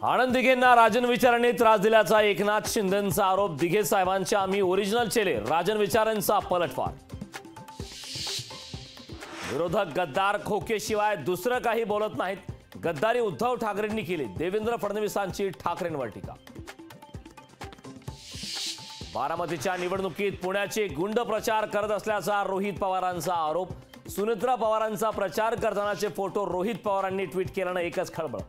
आनंद दिघेंना राजन विचारांनी त्रास दिल्याचा एकनाथ शिंदेंचा आरोप। दिघे साहेबांचे आम्ही ओरिजिनल चेले, राजन विचारांचा पलटवार। विरोधक गद्दार खोकेशिवाय दुसरं काही बोलत नाहीत। गद्दारी उद्धव ठाकरेंनी केली, देवेंद्र फडणवीसांची ठाकरेंवर टीका। बारामतीच्या निवडणुकीत पुण्याचे गुंड प्रचार करत असल्याचा रोहित पवारांचा आरोप। सुनेत्रा पवारांचा प्रचार करतानाचे फोटो रोहित पवारांनी ट्विट केल्यानं एकच खळबळ।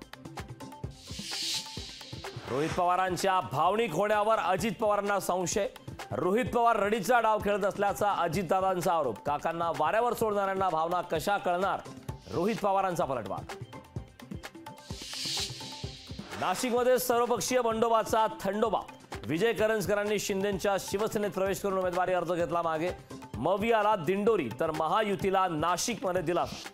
रोहित पवारांच्या भावनिक होण्यावर अजित पवारांना संशय। रोहित पवार रडीचा डाव खेळत असल्याचा अजितदादांचा आरोप। काकांना वाऱ्यावर सोडणाऱ्यांना भावना कशा कळणार, रोहित पवारांचा पलटवार। नाशिकमध्ये सर्वपक्षीय बंडोबाचा थंडोबा। विजय करंजकरांनी शिंदेंच्या शिवसेनेत प्रवेश करून उमेदवारी अर्ज घेतला मागे। मवियाला दिंडोरी तर महायुतीला नाशिकमध्ये दिलासा।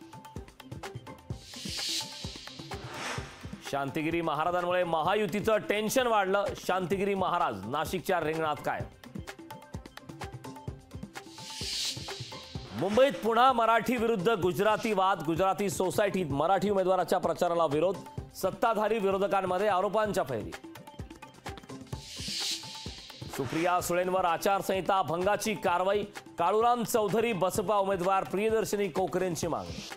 शांतिगिरी महाराजांमुळे महायुतीचं टेन्शन वाढलं। शांतिगिरी महाराज नाशिकच्या रिंगणात काय। मुंबईत पुन्हा मराठी विरुद्ध गुजराती वाद। गुजराती सोसायटीत मराठी उमेदवाराच्या प्रचाराला विरोध। सत्ताधारी विरोधकांमध्ये आरोपांच्या फैरी। सुप्रिया सुळेंवर आचारसंहिता भंगाची कारवाई। काळूराम चौधरी बसपा उमेदवार प्रियदर्शनी कोकरेंची मागणी।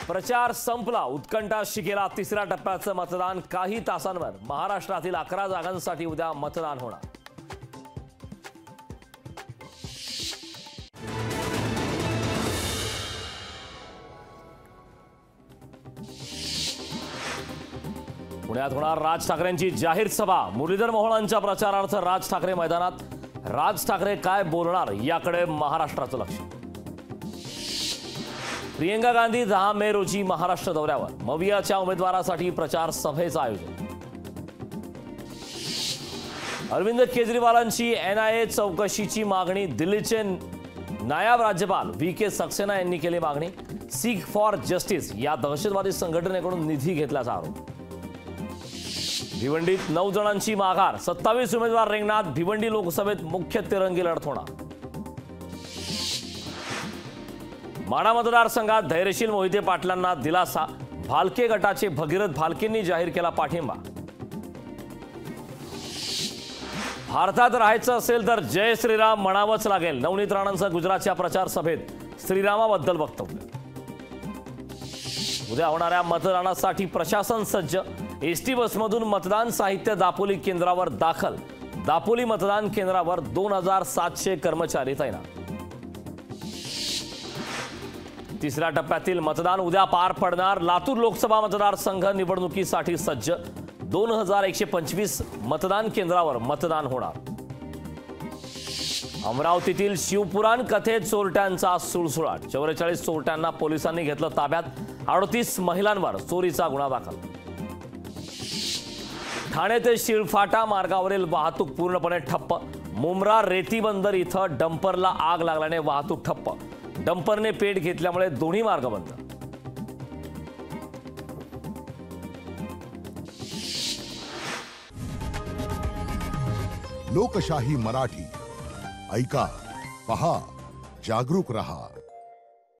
प्रचार संपला, उत्कंठा शिकेला तिसऱ्या टप्प्याचं मतदान। काही तासांवर महाराष्ट्रातील 11 जागांसाठी उद्या मतदान होणार। पुण्यात होणार राज ठाकरेंची जाहीर सभा। मुरलीधर मोहोळांच्या प्रचारार्थ राज ठाकरे मैदानात। राज ठाकरे काय बोलणार याकडे महाराष्ट्राचं लक्ष। प्रियंका गांधी 10 मे रोजी महाराष्ट्र दौऱ्यावर। मवियाच्या उमेदवारासाठी प्रचार सभेचं आयोजन। अरविंद केजरीवालांची NIA चौकशीची मागणी। दिल्लीचे नायब राज्यपाल VK सक्सेना यांनी केली मागणी। सीख फॉर जस्टिस या दहशतवादी संघटनेकडून निधी घेतल्याचा आरोप। भिवंडीत 9 जणांची माघार। 27 उमेदवार रिंगणात। भिवंडी लोकसभेत मुख्य तिरंगी लढत होणार। माढा मतदारसंघात धैर्यशील मोहिते पाटलांना दिलासा। भालके गटाचे भगीरथ भालकेंनी जाहीर केला पाठिंबा। भारतात राहायचं असेल तर जय श्रीराम म्हणावंच लागेल। नवनीत राणांचं गुजरातच्या प्रचार सभेत श्रीरामाबद्दल वक्तव्य। उद्या होणाऱ्या मतदानासाठी प्रशासन सज्ज। एसटी बसमधून मतदान साहित्य दापोली केंद्रावर दाखल। दापोली मतदान केंद्रावर 2700 कर्मचारी तैनात। तिसऱ्या टप्प्यातील मतदान उद्या पार पडणार। लातूर लोकसभा मतदारसंघ निवडणुकीसाठी सज्ज। 2125 मतदान केंद्रावर मतदान होणार। अमरावतीतील शिवपुराण कथेत चोरट्यांचा सुळसुळाट। 44 चोरट्यांना पोलिसांनी घेतलं ताब्यात। 38 महिलांवर चोरीचा गुन्हा दाखल। ठाणे ते शिळफाटा मार्गावरील वाहतूक पूर्णपणे ठप्प। मुंब्रा रेती बंदर इथं डंपरला आग लागल्याने वाहतूक ठप्प। डंपरने पेट घेतल्यामुळे दोन्ही मार्ग बंद। लोकशाही मराठी ऐका, पहा, जागरूक रहा।